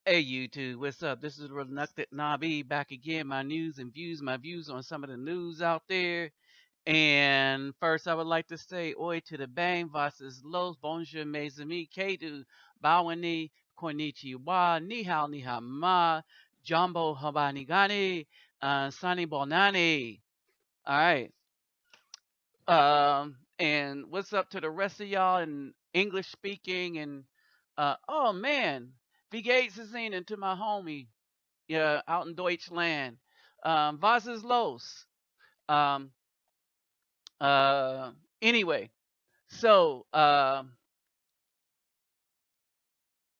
Hey YouTube, what's up? This is Reluctant Nabi back again. My news and views, my views on some of the news out there. And first, I would like to say, Oi to the bang, Vasas Los, Bonjour, mes amis, Kedu, Bawani, Konnichiwa, Ni hao ma, Jumbo Habanigani, Sunny Bonani. All right. And what's up to the rest of y'all in English speaking? And oh man, wie geht's es Ihnen to my homie? Yeah, out in Deutschland. Was ist los? Um, uh, anyway, so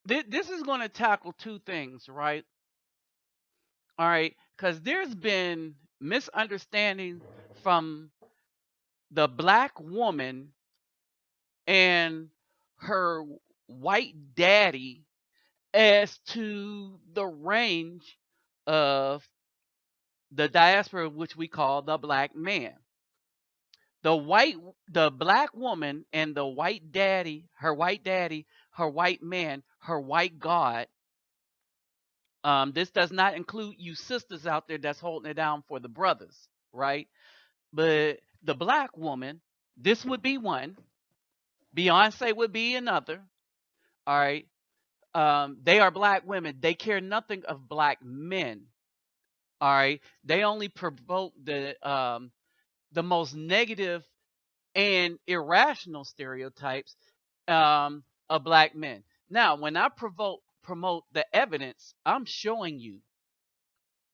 this is going to tackle two things, right? All right, because there's been misunderstanding from the black woman and her white daddy as to the range of the diaspora, which we call the black man. The black woman and the white daddy, her white man, her white God. This does not include you sisters out there that's holding it down for the brothers, right? But the black woman, this would be one. Beyonce would be another. All right. They are black women. They care nothing of black men. All right. They only provoke the most negative and irrational stereotypes of black men. Now, when I promote the evidence, I'm showing you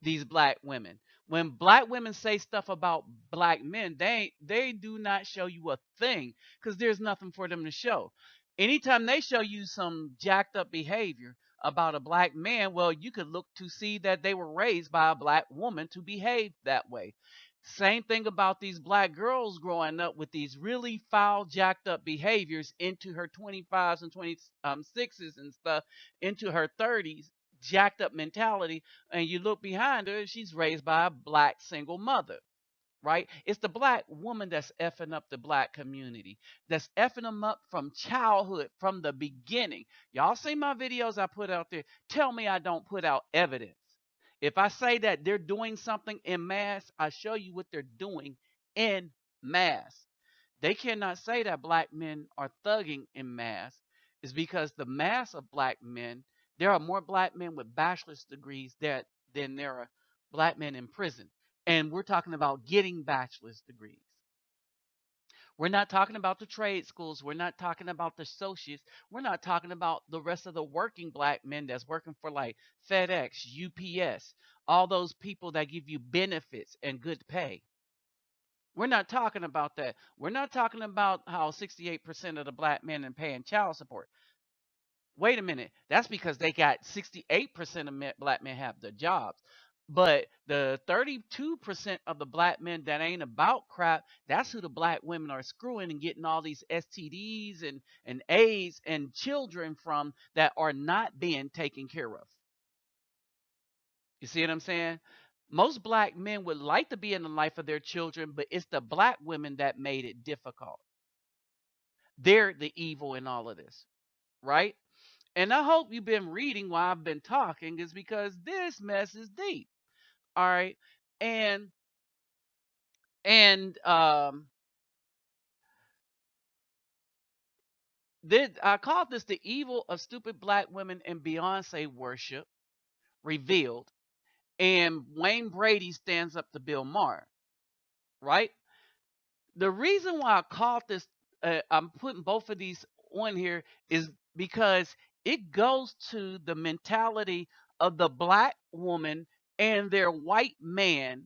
these black women. When black women say stuff about black men, they do not show you a thing because there's nothing for them to show. Anytime they show you some jacked up behavior about a black man, well, you could look to see that they were raised by a black woman to behave that way. Same thing about these black girls growing up with these really foul, jacked up behaviors into her 25s and 26s and stuff, into her 30s, jacked up mentality. And you look behind her, she's raised by a black single mother, right? It's the black woman that's effing up the black community, that's effing them up from childhood, from the beginning. Y'all see my videos I put out there. Tell me I don't put out evidence. If I say that they're doing something in mass, I show you what they're doing in mass. They cannot say that black men are thugging in mass. It's because the mass of black men, there are more black men with bachelor's degrees than there are black men in prison. And we're talking about getting bachelor's degrees. We're not talking about the trade schools. We're not talking about the associates. We're not talking about the rest of the working black men that's working for like FedEx, UPS, all those people that give you benefits and good pay. We're not talking about that. We're not talking about how 68% of the black men are paying child support. Wait a minute. That's because they got 68% of black men have the jobs. But the 32% of the black men that ain't about crap, that's who the black women are screwing and getting all these STDs and AIDS and children from that are not being taken care of. You see what I'm saying? Most black men would like to be in the life of their children, but it's the black women that made it difficult. They're the evil in all of this, right? And I hope you've been reading while I've been talking, is because this mess is deep. All right. And and I called this the evil of stupid black women and Beyonce worship revealed. And Wayne Brady stands up to Bill Maher, right? The reason why I called this, I'm putting both of these on here, is because it goes to the mentality of the black woman and their white man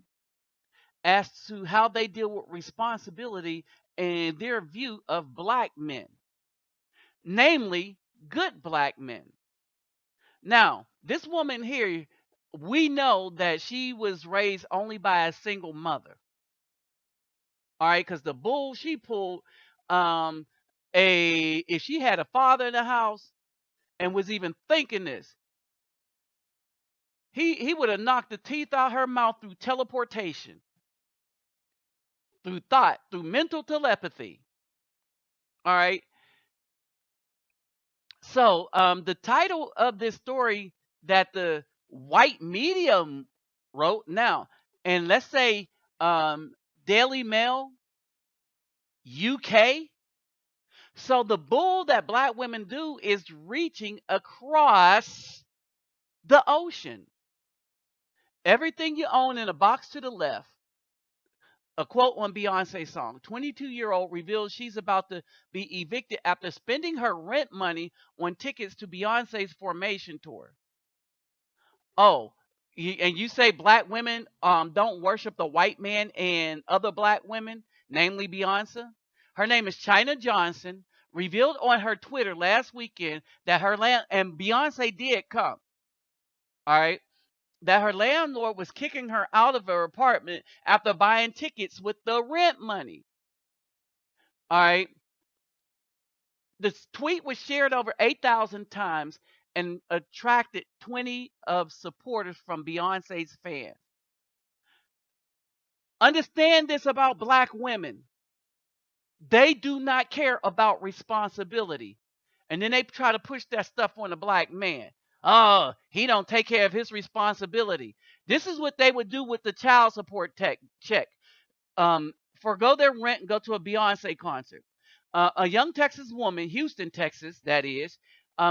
as to how they deal with responsibility and their view of black men, namely good black men. Now, this woman here, we know that she was raised only by a single mother. All right, because the bull she pulled, if she had a father in the house and was even thinking this, he would have knocked the teeth out her mouth through teleportation, through thought, through mental telepathy. All right. So the title of this story that the white medium wrote now, and let's say Daily Mail UK. So the bull that black women do is reaching across the ocean. Everything you own in a box to the left. A quote on Beyonce's song. 22-year-old reveals she's about to be evicted after spending her rent money on tickets to Beyonce's Formation tour. Oh, and you say black women don't worship the white man and other black women, namely Beyonce? Her name is China Johnson, revealed on her Twitter last weekend that her land, and Beyonce did come, all right, that her landlord was kicking her out of her apartment after buying tickets with the rent money. All right. The tweet was shared over 8,000 times and attracted 20 of supporters from Beyonce's fans. Understand this about black women. They do not care about responsibility. And then they try to push that stuff on a black man. Oh, he don't take care of his responsibility. This is what they would do with the child support check. Forgo their rent and go to a Beyonce concert. A young Texas woman, Houston, Texas, that is,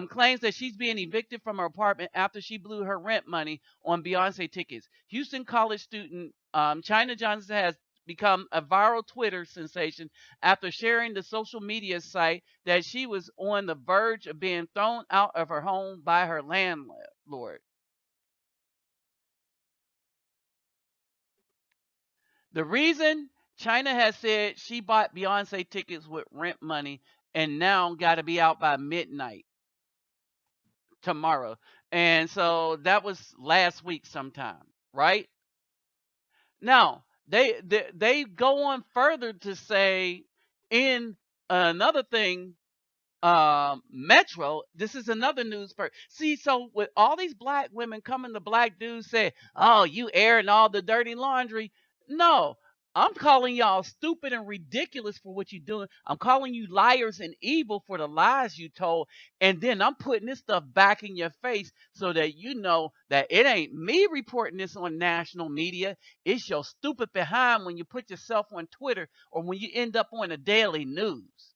claims that she's being evicted from her apartment after she blew her rent money on Beyonce tickets. Houston college student China Johnson has become a viral Twitter sensation after sharing the social media site that she was on the verge of being thrown out of her home by her landlord. The reason China has said she bought Beyonce tickets with rent money and now got to be out by midnight tomorrow. And so that was last week sometime, right? Now, they go on further to say in another thing, Metro, this is another news person. See, so with all these black women coming to black dudes say, oh, you airing all the dirty laundry. No, I'm calling y'all stupid and ridiculous for what you're doing. I'm calling you liars and evil for the lies you told. And then I'm putting this stuff back in your face so that you know that it ain't me reporting this on national media. It's your stupid behind when you put yourself on Twitter or when you end up on the daily news.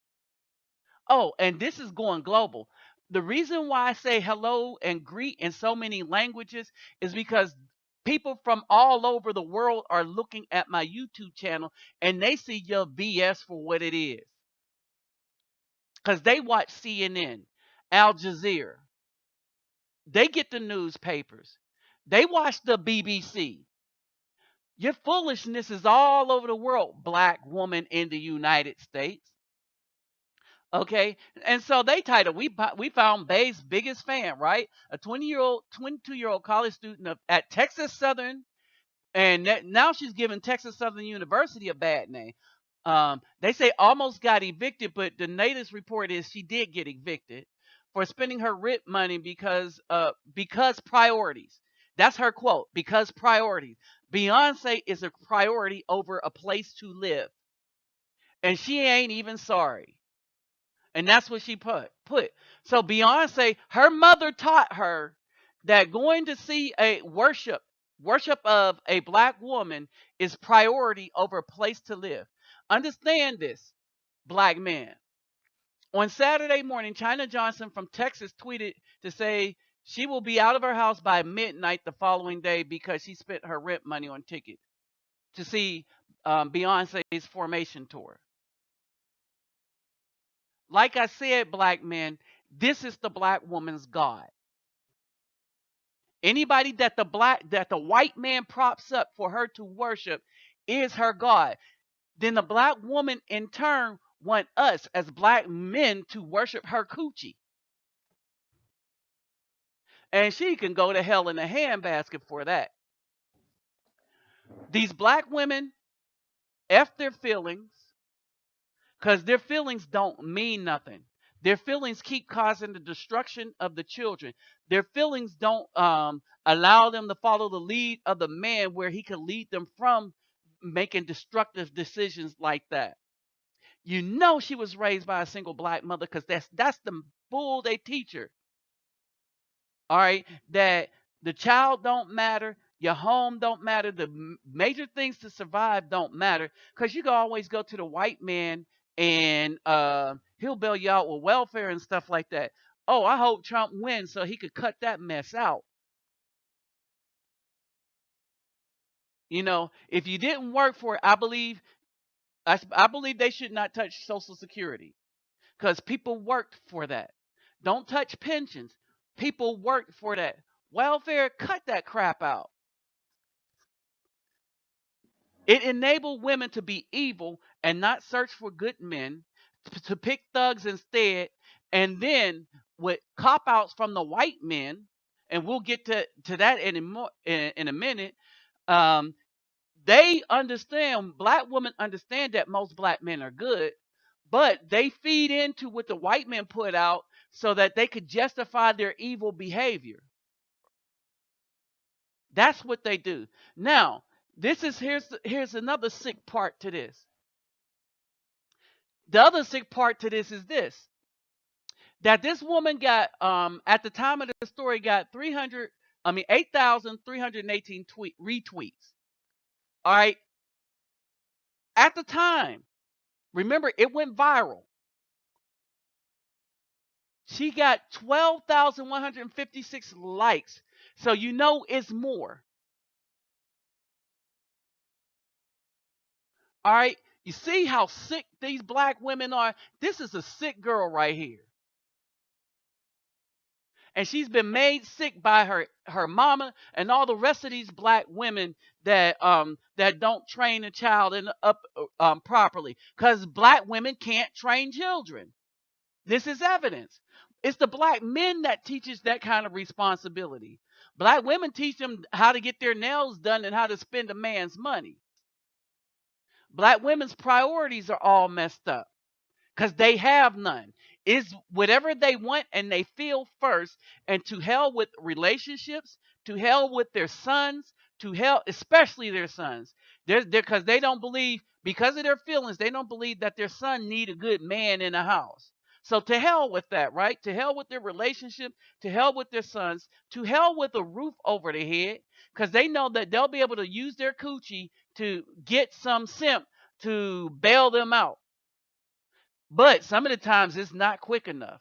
Oh, and this is going global. The reason why I say hello and greet in so many languages is because people from all over the world are looking at my YouTube channel and they see your BS for what it is. Because they watch CNN, Al Jazeera, they get the newspapers, they watch the BBC. Your foolishness is all over the world, black woman in the United States. Okay, and so they titled we found Bay's biggest fan, right? A 22-year old college student at Texas Southern, and now she's giving Texas Southern University a bad name. They say almost got evicted, but the latest report is she did get evicted for spending her rent money because priorities. That's her quote. Because priorities. Beyonce is a priority over a place to live, and she ain't even sorry. And that's what she put. So Beyonce, her mother taught her that going to see a worship of a black woman is priority over a place to live. Understand this, black man. On Saturday morning, China Johnson from Texas tweeted to say she will be out of her house by midnight the following day because she spent her rent money on tickets to see Beyonce's Formation tour. Like I said, black men, this is the black woman's God. Anybody that the white man props up for her to worship is her God. Then the black woman in turn want us as black men to worship her coochie. And she can go to hell in a handbasket for that. These black women F their feelings because their feelings don't mean nothing. Their feelings keep causing the destruction of the children. Their feelings don't allow them to follow the lead of the man where he can lead them from making destructive decisions like that. You know she was raised by a single black mother because that's the bull they teach her. All right, that the child don't matter, your home don't matter, the major things to survive don't matter, because you can always go to the white man and he'll bail you out with welfare and stuff like that. Oh, I hope Trump wins so he could cut that mess out. If you didn't work for it, I believe they should not touch Social Security, because people worked for that. Don't touch pensions. People worked for that. Welfare, cut that crap out. It enabled women to be evil and not search for good men, to pick thugs instead, and then with cop outs from the white men, and we'll get to that in a minute. Um, they understand, black women understand that most black men are good, but they feed into what the white men put out so that they could justify their evil behavior. That's what they do. Now, here's another sick part to this. The other sick part to this is this: that this woman got at the time of the story got 8,318 retweets. All right. At the time, remember, it went viral. She got 12,156 likes. So it's more. All right. You see how sick these black women are? This is a sick girl right here. And she's been made sick by her mama and all the rest of these black women that don't train a child up properly, because black women can't train children. This is evidence. It's the black men that teaches that kind of responsibility. Black women teach them how to get their nails done and how to spend a man's money. Black women's priorities are all messed up because they have none. Is whatever they want and they feel first, and to hell with relationships, to hell with their sons, to hell, especially their sons. Because they don't believe, because of their feelings, they don't believe that their son need a good man in the house. So to hell with that, right? To hell with their relationship, to hell with their sons, to hell with a roof over their head, because they know that they'll be able to use their coochie to get some simp to bail them out. But some of the times it's not quick enough.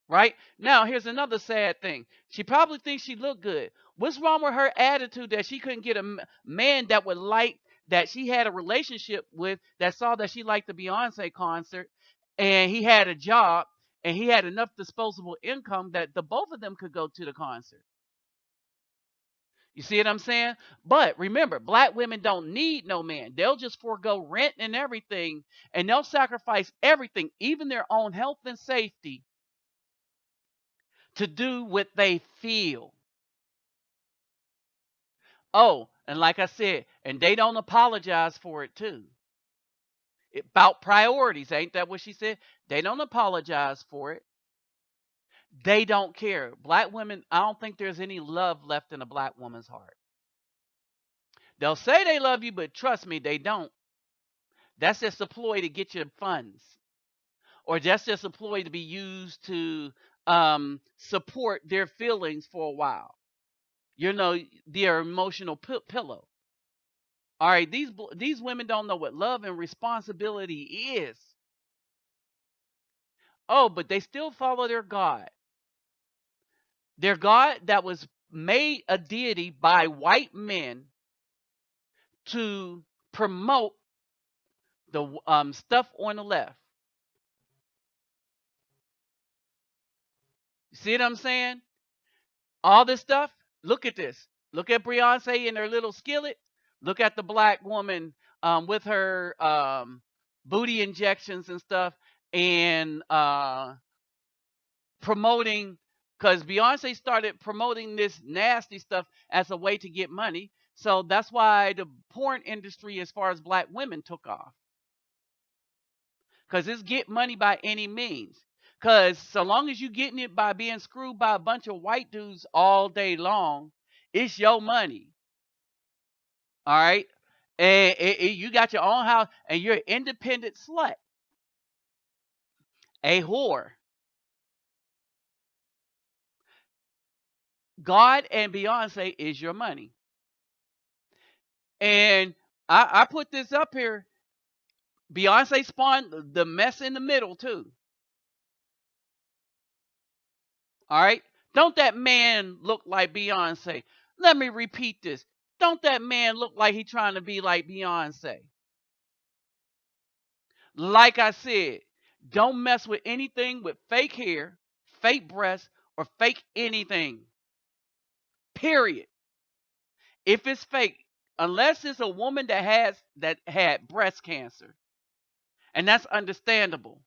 Right? Now, here's another sad thing. She probably thinks she looked good. What's wrong with her attitude that she couldn't get a man that would like, that she had a relationship with, that saw that she liked the Beyonce concert, and he had a job, and he had enough disposable income that the both of them could go to the concert? You see what I'm saying? But remember, black women don't need no man. They'll just forego rent and everything, and they'll sacrifice everything, even their own health and safety, to do what they feel. Oh, and like I said, and they don't apologize for it too. About priorities, ain't that what she said? They don't apologize for it. They don't care. Black women, I don't think there's any love left in a black woman's heart. They'll say they love you, but trust me, they don't. That's just a ploy to get your funds, or that's just a ploy to be used to support their feelings for a while. Their emotional pillow. All right, these women don't know what love and responsibility is. Oh, but they still follow their God. Their God that was made a deity by white men to promote the stuff on the left. You see what I'm saying? All this stuff. Look at this. Look at Beyonce in her little skillet. Look at the black woman with her booty injections and stuff, and promoting, because Beyonce started promoting this nasty stuff as a way to get money. So that's why the porn industry, as far as black women, took off. Because it's get money by any means. Because so long as you're getting it by being screwed by a bunch of white dudes all day long, it's your money. All right? And you got your own house, and you're an independent slut. A whore. God and Beyonce is your money. And I put this up here. Beyonce spawned the mess in the middle too. All right. Don't that man look like Beyonce? Let me repeat this. Don't that man look like he trying to be like Beyonce? Like I said, don't mess with anything with fake hair, fake breasts, or fake anything. Period. If it's fake, unless it's a woman that had breast cancer, and that's understandable.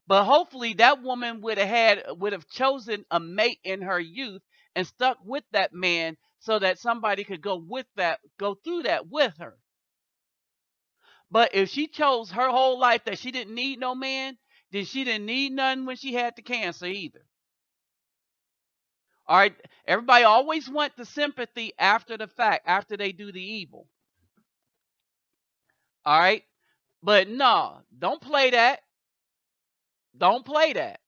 But hopefully that woman would have chosen a mate in her youth and stuck with that man so that somebody could go through that with her. But if she chose her whole life that she didn't need no man, then she didn't need none when she had the cancer either. All right. Everybody always want the sympathy after the fact, after they do the evil. All right. But no, don't play that. Don't play that.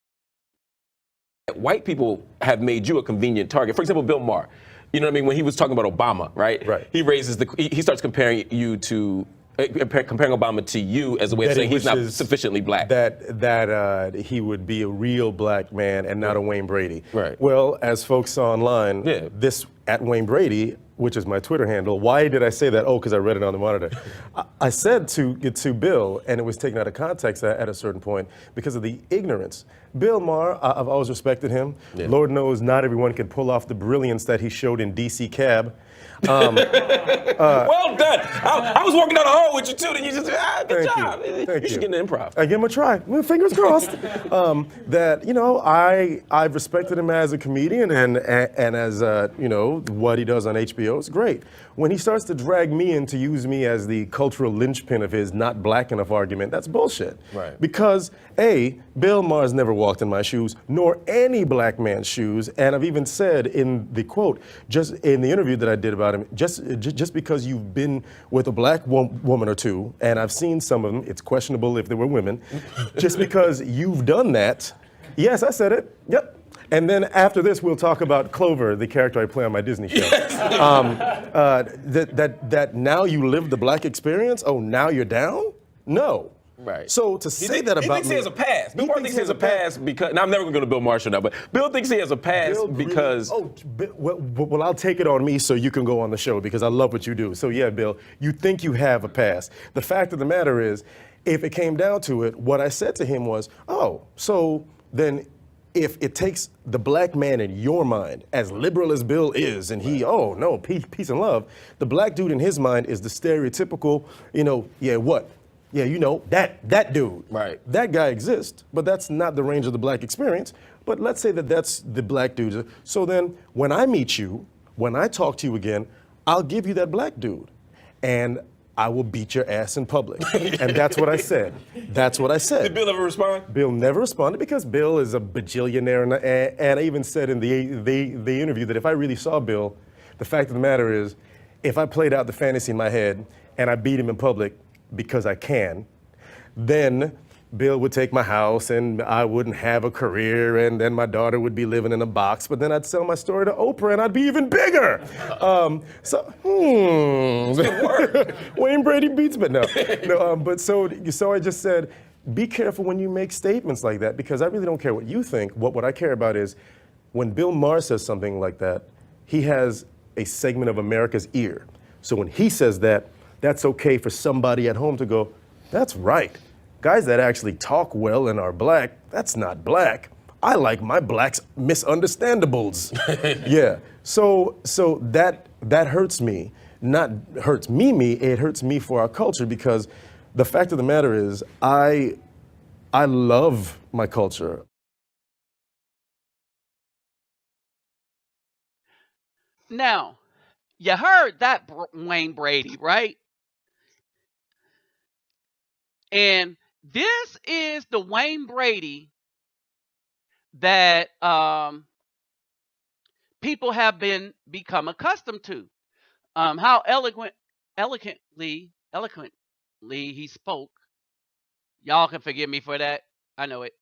White people have made you a convenient target. For example, Bill Maher. You know what I mean? When he was talking about Obama, right? Right. He starts comparing you to comparing Obama to you as a way of saying he's not sufficiently black. That he would be a real black man and not a Wayne Brady. Right. Well, as folks saw online, this at Wayne Brady, which is my Twitter handle. Why did I say that? Oh, because I read it on the monitor. I said to Bill, and it was taken out of context at a certain point because of the ignorance. Bill Maher, I've always respected him. Yeah. Lord knows not everyone can pull off the brilliance that he showed in DC Cab. Well done. I was walking down the hall with you too, and you just good job. You should get into improv. I give him a try. Fingers crossed. I've respected him as a comedian and as what he does on HBO is great. When he starts to drag me in to use me as the cultural linchpin of his not black enough argument, that's bullshit. Right. Because Bill Maher's never walked in my shoes, nor any black man's shoes, and I've even said in the quote, just in the interview that I did about him, just because you've been with a black woman or two, and I've seen some of them, it's questionable if they were women, just because you've done that, yes, I said it, yep. And then after this, we'll talk about Clover, the character I play on my Disney show. That now you live the black experience? Oh, now you're down? No. Right. So to say that about he thinks he has a pass. Bill Maher thinks he has a pass because. Now I'm never going to go to Bill Maher show now, but Bill thinks he has a pass because. Well, I'll take it on me so you can go on the show because I love what you do. So yeah, Bill, you think you have a pass. The fact of the matter is, if it came down to it, what I said to him was, so then if it takes the black man in your mind, as liberal as Bill is, and he, peace and love, the black dude in his mind is the stereotypical, that dude. Right. That guy exists, but that's not the range of the black experience. But let's say that that's the black dude. So then when I meet you, when I talk to you again, I'll give you that black dude. And I will beat your ass in public. And that's what I said. That's what I said. Did Bill ever respond? Bill never responded because Bill is a bajillionaire. And I even said in the interview that if I really saw Bill, the fact of the matter is, if I played out the fantasy in my head and I beat him in public because I can, then Bill would take my house and I wouldn't have a career and then my daughter would be living in a box, but then I'd sell my story to Oprah and I'd be even bigger. Wayne Brady beats, but no. So I just said, be careful when you make statements like that because I really don't care what you think. What I care about is when Bill Maher says something like that, he has a segment of America's ear. So when he says that, that's okay for somebody at home to go, that's right. Guys that actually talk well and are black, that's not black. I like my blacks misunderstandables. Yeah. So that hurts me. Not hurts me, it hurts me for our culture because the fact of the matter is I love my culture. Now, you heard that, Wayne Brady, right? And this is the Wayne Brady that people have become accustomed to. How eloquently he spoke. Y'all can forgive me for that. I know it.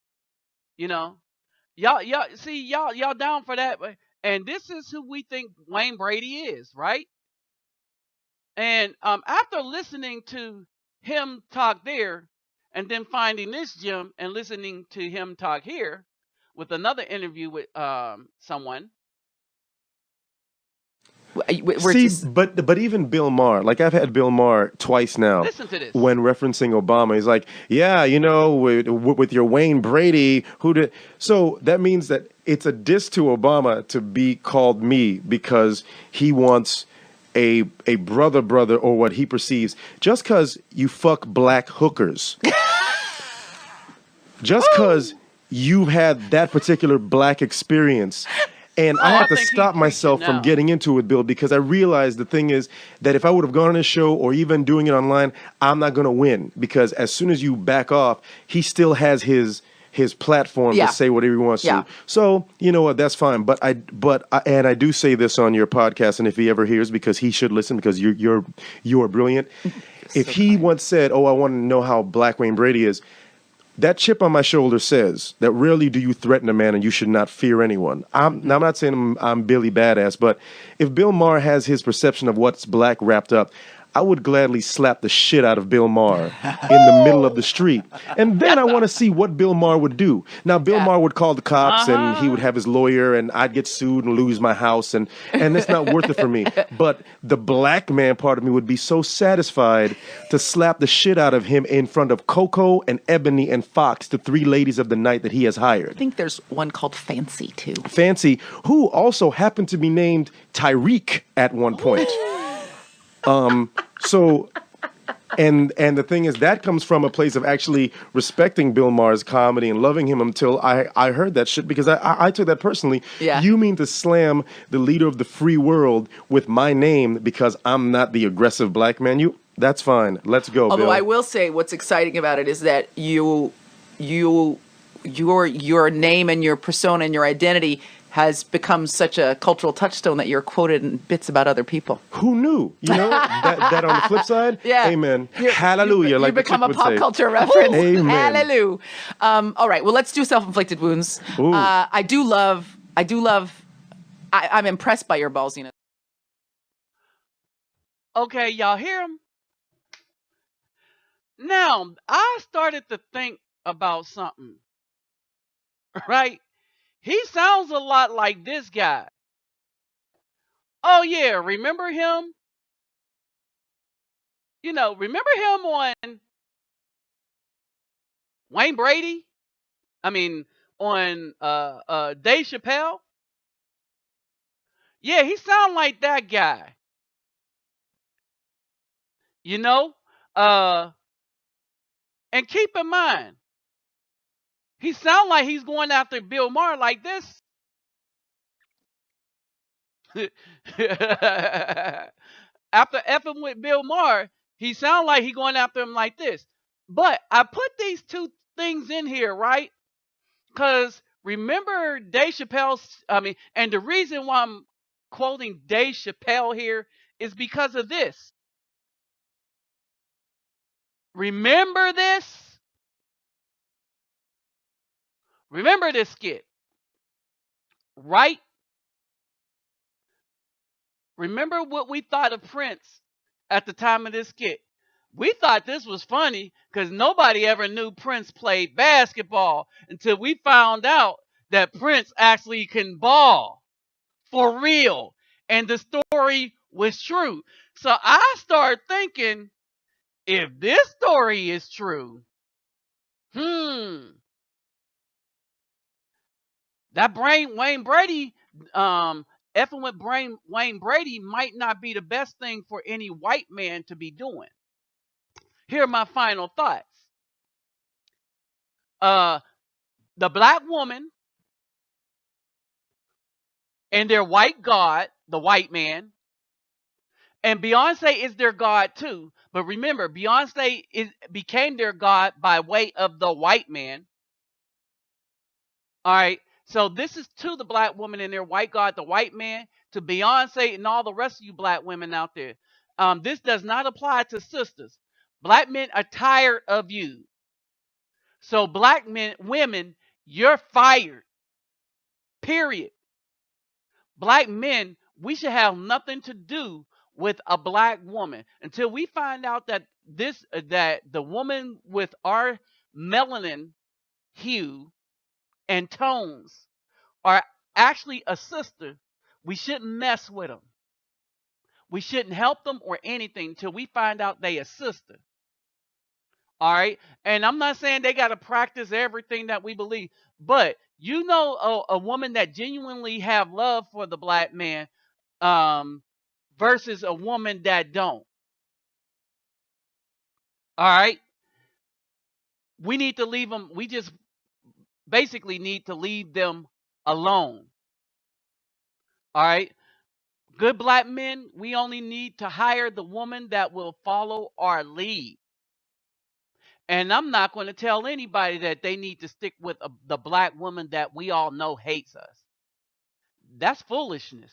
Y'all see y'all down for that? And this is who we think Wayne Brady is, right? And after listening to him talk there, and then finding this Jim and listening to him talk here with another interview with someone. We're See, just but even Bill Maher, like I've had Bill Maher twice now, Listen to this. when referencing Obama, he's like, yeah, with your Wayne Brady, who did. So that means that it's a diss to Obama to be called me because he wants a brother or what he perceives. Just because you fuck black hookers, just because you've had that particular black experience. And I Oh, I had to think he's stop preaching myself from now. getting into it, Bill, because I realized the thing is that if I would have gone on his show or even doing it online, I'm not going to win, because as soon as you back off, he still has his platform to Yeah. say whatever he wants Yeah. to. So you know what? That's fine. And I do say this on your podcast, and if he ever hears, because he should listen, because you're brilliant. If So he kind. once said, "Oh, I want to know how Black Wayne Brady is," that chip on my shoulder says that rarely do you threaten a man and you should not fear anyone. Now, I'm not saying I'm Billy Badass, but if Bill Maher has his perception of what's black wrapped up, I would gladly slap the shit out of Bill Maher in the middle of the street. And then I want to see what Bill Maher would do. Now, Bill Yeah. Maher would call the cops and he would Uh-huh. have his lawyer and I'd get sued and lose my house. And it's not worth it for me. But the black man part of me would be so satisfied to slap the shit out of him in front of Coco and Ebony and Fox, the three ladies of the night that he has I hired. think there's one called Fancy too. Fancy, who also happened to be named Tyreek at one point. So, and the thing is, that comes from a place of actually respecting Bill Maher's comedy and loving him until I heard that shit, because I took that personally. Yeah. You mean to slam the leader of the free world with my name because I'm not the aggressive black man? That's fine. Let's go, Although Bill. I will say, what's exciting about it is that your name and your persona and your identity has become such a cultural touchstone that you're quoted in bits about other people. Who knew? That on the flip side, Yeah. amen, You- hallelujah, You like the become chick a would pop say. culture reference. Amen. Hallelujah. All right. Well, let's do self-inflicted wounds. Ooh. I'm impressed by your ballsiness. Okay, y'all hear him? Now, I started to think about something, right? He sounds a lot like this guy. Oh, yeah, remember him? Remember him on Wayne Brady? I mean, on Dave Chappelle? Yeah, he sound like that guy. You know? Uh, and keep in mind, he sound like he's going after Bill Maher like this. After effing with Bill Maher, he sound like he going after him like this. But I put these two things in here, right? Because remember Dave Chappelle's, and the reason why I'm quoting Dave Chappelle here is because of this. Remember this? Remember this skit, right? Remember what we thought of Prince at the time of this skit. We thought this was funny because nobody ever knew Prince played basketball until we found out that Prince actually can ball for real. And the story was true. So I started thinking, if this story is true, that Wayne Brady, effing with Wayne Brady might not be the best thing for any white man to be doing. Here are my final thoughts. The black woman and their white god, the white man, and Beyonce is their god too. But remember, Beyonce became their god by way of the white man. All right. So this is to the black woman and their white god, the white man, to Beyonce and all the rest of you black women out there. This does not apply to sisters. Black men are tired of you. So black women, you're fired. Period. Black men, we should have nothing to do with a black woman until we find out that that the woman with our melanin hue and tones are actually a sister. We shouldn't mess with them. We shouldn't help them or anything until we find out they a sister. All right. And I'm not saying they got to practice everything that we believe, but you know, a woman that genuinely have love for the black man versus a woman that don't. All right. We need to leave them. We just basically need to leave them alone. All right. Good black men, we only need to hire the woman that will follow our lead. And I'm not going to tell anybody that they need to stick with the black woman that we all know hates us. That's foolishness.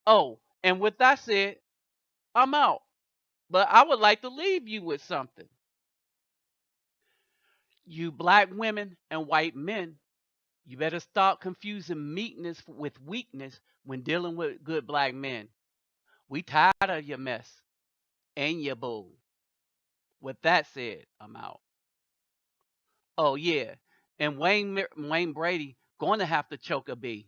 Oh, and with that said, I'm out. But I would like to leave you with something. You black women and white men, you better stop confusing meekness with weakness when dealing with good black men. We tired of your mess and your bull. With that said, I'm out. Oh yeah, and Wayne Brady going to have to choke a bee.